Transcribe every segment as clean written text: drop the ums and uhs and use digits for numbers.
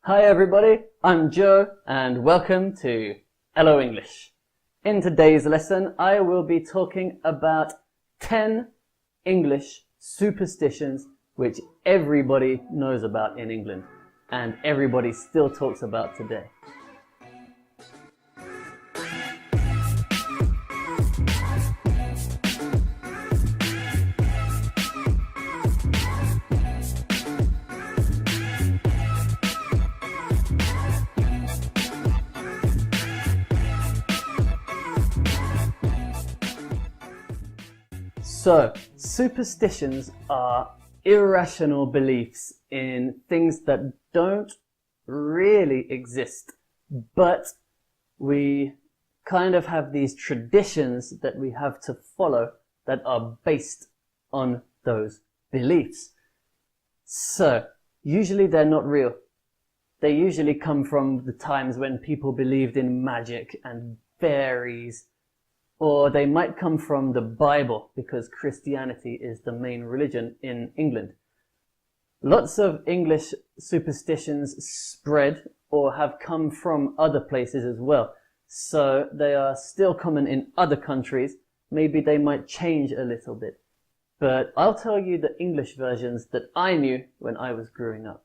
Hi everybody, I'm Joe and welcome to Hello English. In today's lesson, I will be talking about 10 English superstitions which everybody knows about in England and everybody still talks about today. So, superstitions are irrational beliefs in things that don't really exist, but we kind of have these traditions that we have to follow that are based on those beliefs. So, usually they're not real. They usually come from the times when people believed in magic and fairies, or they might come from the Bible because Christianity is the main religion in England. Lots of English superstitions spread or have come from other places as well. So they are still common in other countries. Maybe they might change a little bit. But I'll tell you the English versions that I knew when I was growing up.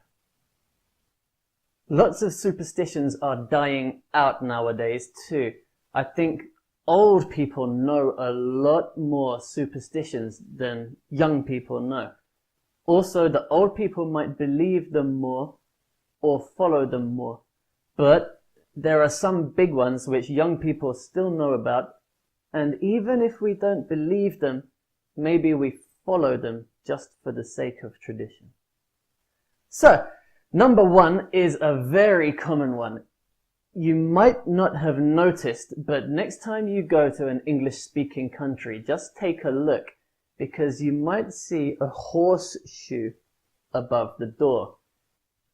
Lots of superstitions are dying out nowadays too. I think old people know a lot more superstitions than young people know. Also, the old people might believe them more or follow them more. But there are some big ones which young people still know about, and even if we don't believe them, maybe we follow them just for the sake of tradition. So, number one is a very common one. You might not have noticed, but next time you go to an English-speaking country, just take a look, because you might see a horseshoe above the door.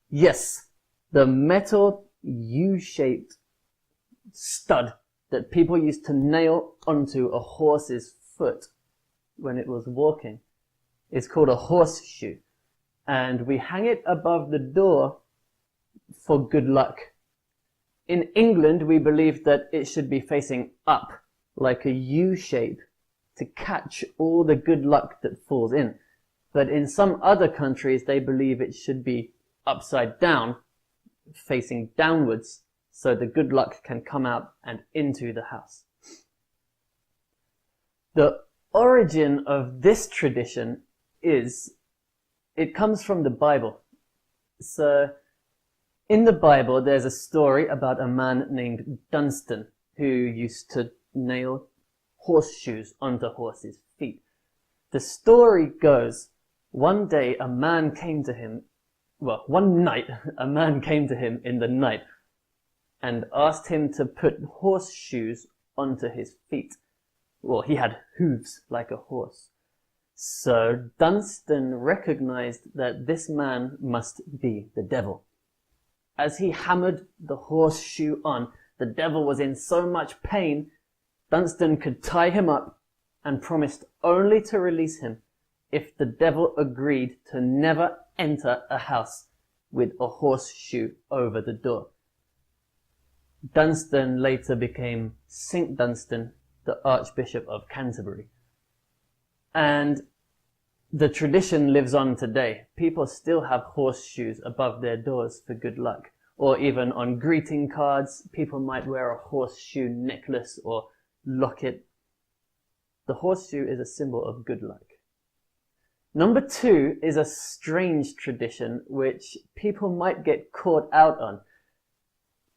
Yes, the metal U-shaped stud that people used to nail onto a horse's foot when it was walking is called a horseshoe, and we hang it above the door for good luck. In England, we believe that it should be facing up, like a U shape, to catch all the good luck that falls in. But in some other countries, they believe it should be upside down, facing downwards, so the good luck can come out and into the house. The origin of this tradition it comes from the Bible. So, in the Bible, there's a story about a man named Dunstan who used to nail horseshoes onto horses' feet. The story goes, one night a man came to him in the night and asked him to put horseshoes onto his feet. Well, he had hooves like a horse. So Dunstan recognized that this man must be the devil. As he hammered the horseshoe on, the devil was in so much pain, Dunstan could tie him up and promised only to release him if the devil agreed to never enter a house with a horseshoe over the door. Dunstan later became St. Dunstan, the Archbishop of Canterbury. And the tradition lives on today. People still have horseshoes above their doors for good luck. Or even on greeting cards, people might wear a horseshoe necklace or locket. The horseshoe is a symbol of good luck. Number two is a strange tradition which people might get caught out on.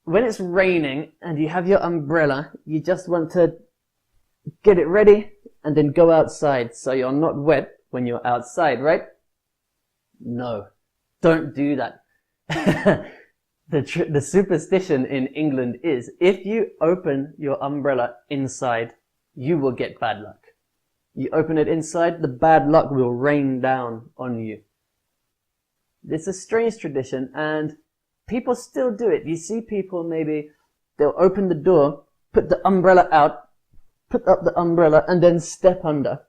When it's raining and you have your umbrella, you just want to get it ready and then go outside so you're not wet when you're outside, right? No, don't do that. The superstition in England is if you open your umbrella inside, you will get bad luck. You open it inside, the bad luck will rain down on you. It's a strange tradition and people still do it. You see people maybe, they'll open the door, put the umbrella out, put up the umbrella and then step under.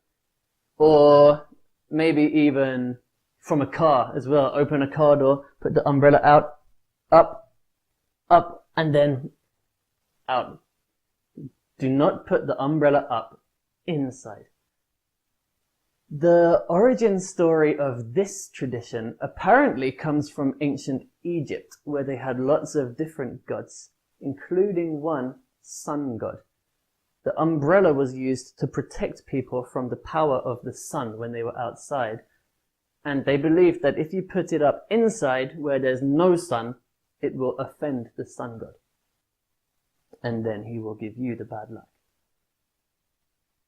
Or maybe even from a car as well. Open a car door, put the umbrella out, Up, up, and then out. Do not put the umbrella up inside. The origin story of this tradition apparently comes from ancient Egypt, where they had lots of different gods, including one sun god. The umbrella was used to protect people from the power of the sun when they were outside, and they believed that if you put it up inside where there's no sun, it will offend the sun god, and then he will give you the bad luck.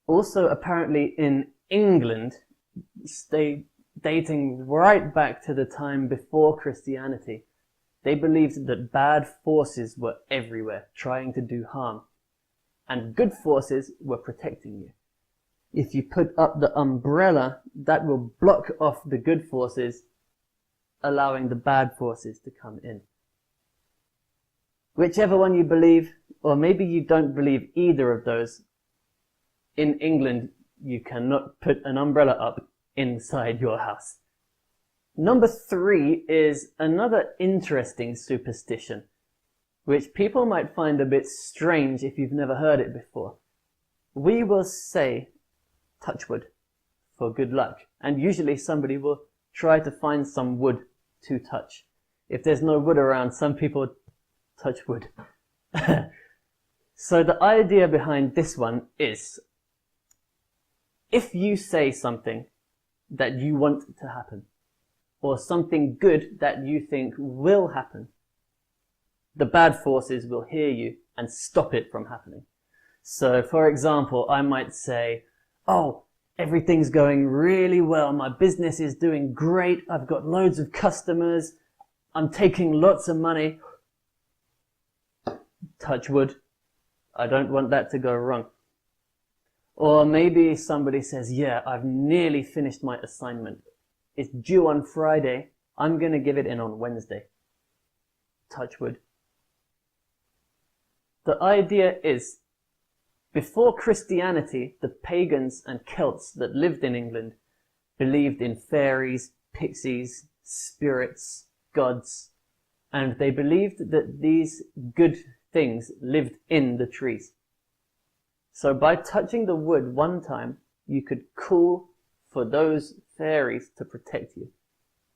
Also, apparently in England, dating right back to the time before Christianity, they believed that bad forces were everywhere, trying to do harm, and good forces were protecting you. If you put up the umbrella, that will block off the good forces, allowing the bad forces to come in. Whichever one you believe, or maybe you don't believe either of those, in England you cannot put an umbrella up inside your house. Number 3 is another interesting superstition, which people might find a bit strange if you've never heard it before. We will say Touchwood for good luck, and usually somebody will try to find some wood to touch. If there's no wood around, some people touch wood. So the idea behind this one is, if you say something that you want to happen, or something good that you think will happen, the bad forces will hear you and stop it from happening. So, for example, I might say, oh, everything's going really well, my business is doing great, I've got loads of customers, I'm taking lots of money. Touch wood. I don't want that to go wrong. Or maybe somebody says, yeah, I've nearly finished my assignment. It's due on Friday. I'm going to give it in on Wednesday. Touch wood. The idea is, before Christianity, the pagans and Celts that lived in England believed in fairies, pixies, spirits, gods, and they believed that these good things lived in the trees. So by touching the wood one time, you could call for those fairies to protect you.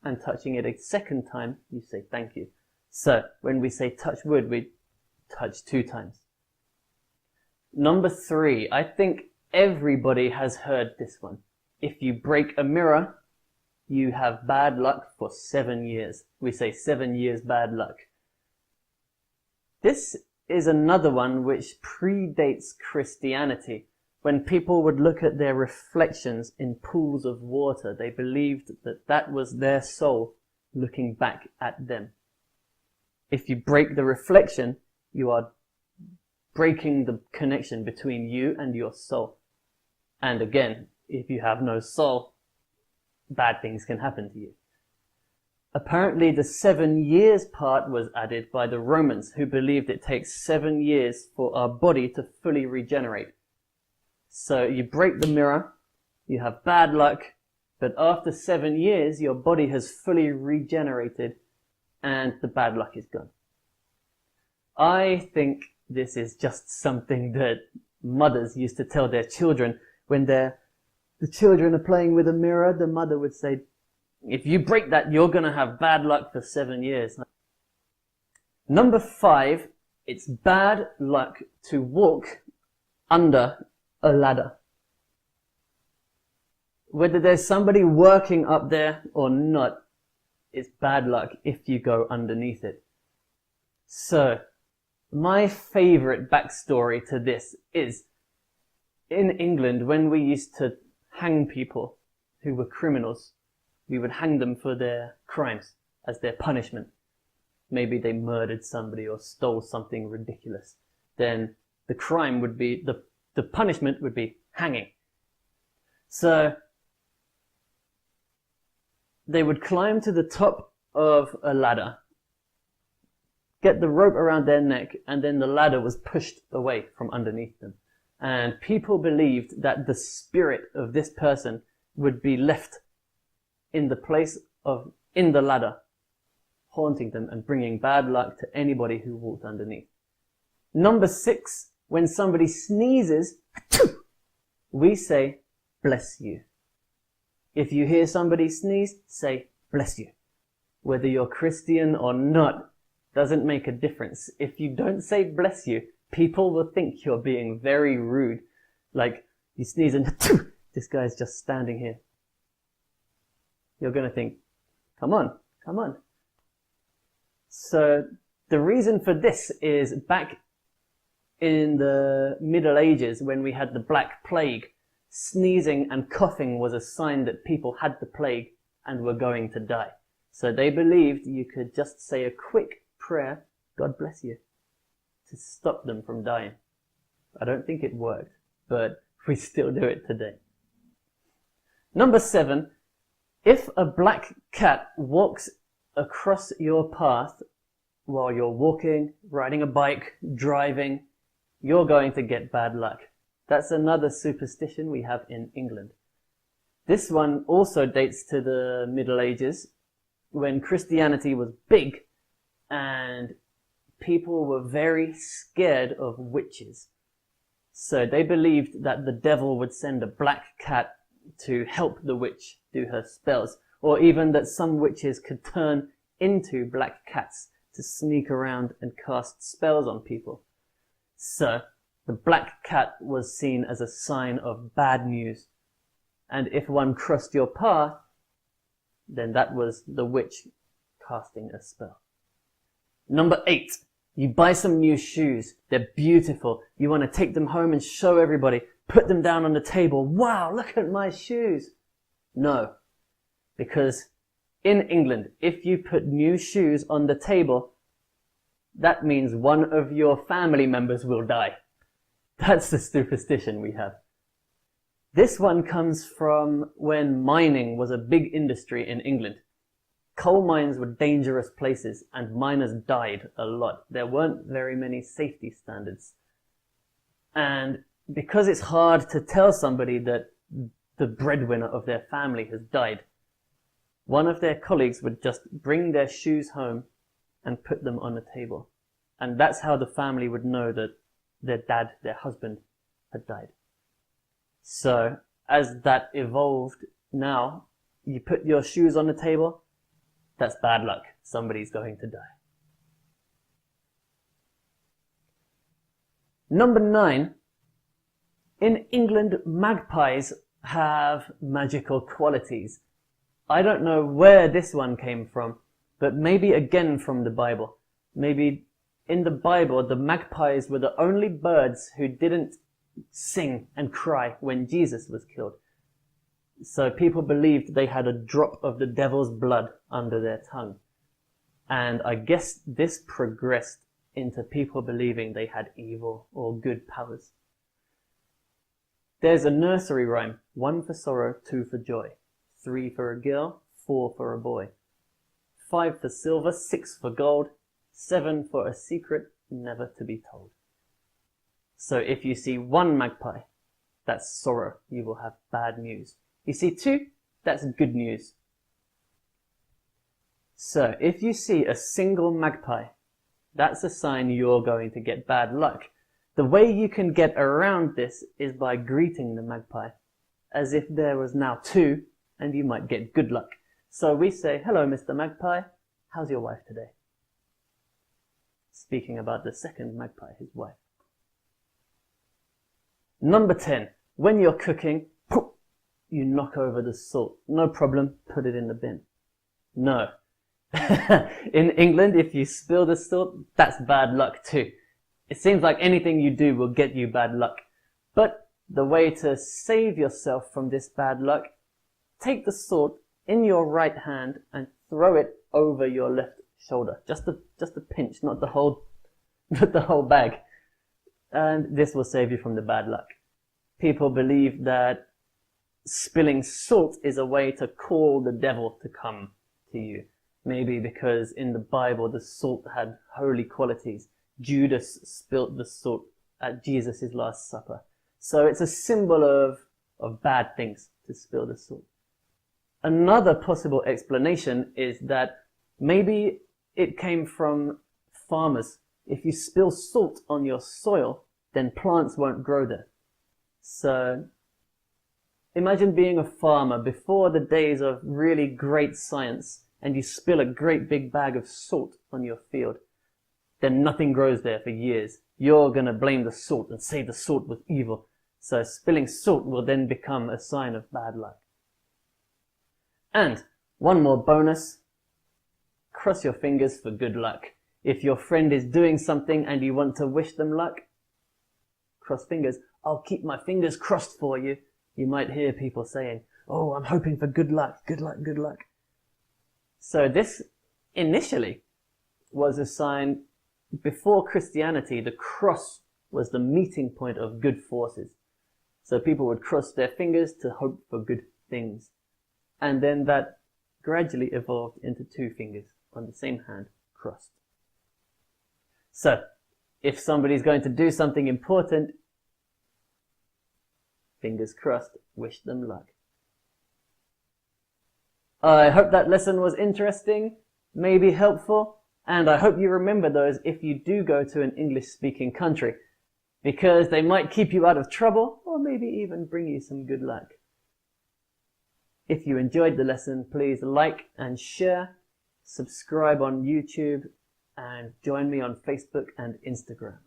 And touching it a second time, you say thank you. So when we say touch wood, we touch 2 times. Number 3, I think everybody has heard this one. If you break a mirror, you have bad luck for 7 years. We say 7 years bad luck. This is another one which predates Christianity. When people would look at their reflections in pools of water, they believed that that was their soul looking back at them. If you break the reflection, you are breaking the connection between you and your soul. And again, if you have no soul, bad things can happen to you. Apparently the 7 years part was added by the Romans, who believed it takes 7 years for our body to fully regenerate. So you break the mirror, you have bad luck, but after 7 years your body has fully regenerated and the bad luck is gone. I think this is just something that mothers used to tell their children when the children are playing with a mirror. The mother would say, if you break that, you're going to have bad luck for 7 years. Number 5, it's bad luck to walk under a ladder. Whether there's somebody working up there or not, it's bad luck if you go underneath it. So, my favorite backstory to this is, in England, when we used to hang people who were criminals, we would hang them for their crimes as their punishment. Maybe they murdered somebody or stole something ridiculous. Then the crime would be, the punishment would be hanging. So they would climb to the top of a ladder, get the rope around their neck, and then the ladder was pushed away from underneath them. And people believed that the spirit of this person would be left in the place of, in the ladder, haunting them and bringing bad luck to anybody who walked underneath. Number 6, when somebody sneezes, we say, bless you. If you hear somebody sneeze, say, bless you. Whether you're Christian or not, doesn't make a difference. If you don't say bless you, people will think you're being very rude. Like, you sneeze and this guy's just standing here. You're going to think, come on, come on. So the reason for this is back in the Middle Ages when we had the Black Plague, sneezing and coughing was a sign that people had the plague and were going to die. So they believed you could just say a quick prayer, God bless you, to stop them from dying. I don't think it worked, but we still do it today. Number 7, if a black cat walks across your path while you're walking, riding a bike, driving, you're going to get bad luck. That's another superstition we have in England. This one also dates to the Middle Ages, when Christianity was big and people were very scared of witches. So they believed that the devil would send a black cat to help the witch do her spells, or even that some witches could turn into black cats to sneak around and cast spells on people. So the black cat was seen as a sign of bad news, and if one crossed your path, then that was the witch casting a spell. Number 8, you buy some new shoes. They're beautiful. You want to take them home and show everybody. Put them down on the table. Wow, look at my shoes. No, because in England, if you put new shoes on the table, that means one of your family members will die. That's the superstition we have. This one comes from when mining was a big industry in England. Coal mines were dangerous places and miners died a lot. There weren't very many safety standards. And because it's hard to tell somebody that the breadwinner of their family has died, one of their colleagues would just bring their shoes home and put them on the table. And that's how the family would know that their dad, their husband, had died. So as that evolved, now you put your shoes on the table, that's bad luck. Somebody's going to die. Number 9. In England, magpies have magical qualities. I don't know where this one came from, but maybe again from the Bible. Maybe in the Bible, the magpies were the only birds who didn't sing and cry when Jesus was killed. So people believed they had a drop of the devil's blood under their tongue. And I guess this progressed into people believing they had evil or good powers. There's a nursery rhyme: 1 for sorrow, 2 for joy, 3 for a girl, 4 for a boy, 5 for silver, 6 for gold, 7 for a secret never to be told. So if you see 1 magpie, that's sorrow. You will have bad news. You see 2, that's good news. So if you see a single magpie, that's a sign you're going to get bad luck. The way you can get around this is by greeting the magpie as if there was now 2 and you might get good luck. So we say, hello Mr. Magpie, how's your wife today? Speaking about the second magpie, his wife. Number 10, when you're cooking, you knock over the salt. No problem, put it in the bin. No. In England, if you spill the salt, that's bad luck too. It seems like anything you do will get you bad luck. But the way to save yourself from this bad luck, take the salt in your right hand and throw it over your left shoulder. Just a pinch, not the whole bag. And this will save you from the bad luck. People believe that spilling salt is a way to call the devil to come to you. Maybe because in the Bible the salt had holy qualities. Judas spilt the salt at Jesus' Last Supper. So it's a symbol of bad things to spill the salt. Another possible explanation is that maybe it came from farmers. If you spill salt on your soil, then plants won't grow there. So imagine being a farmer before the days of really great science, and you spill a great big bag of salt on your field. Then nothing grows there for years. You're going to blame the salt and say the salt was evil. So spilling salt will then become a sign of bad luck. And one more bonus. Cross your fingers for good luck. If your friend is doing something and you want to wish them luck, cross fingers. I'll keep my fingers crossed for you. You might hear people saying, oh, I'm hoping for good luck, good luck, good luck. So this initially was a sign. Before Christianity, the cross was the meeting point of good forces. So people would cross their fingers to hope for good things. And then that gradually evolved into two fingers on the same hand crossed. So, if somebody's going to do something important, fingers crossed, wish them luck. I hope that lesson was interesting, maybe helpful, and I hope you remember those if you do go to an English-speaking country, because they might keep you out of trouble or maybe even bring you some good luck. If you enjoyed the lesson, please like and share, subscribe on YouTube, and join me on Facebook and Instagram.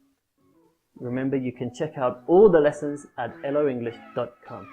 Remember, you can check out all the lessons at loenglish.com.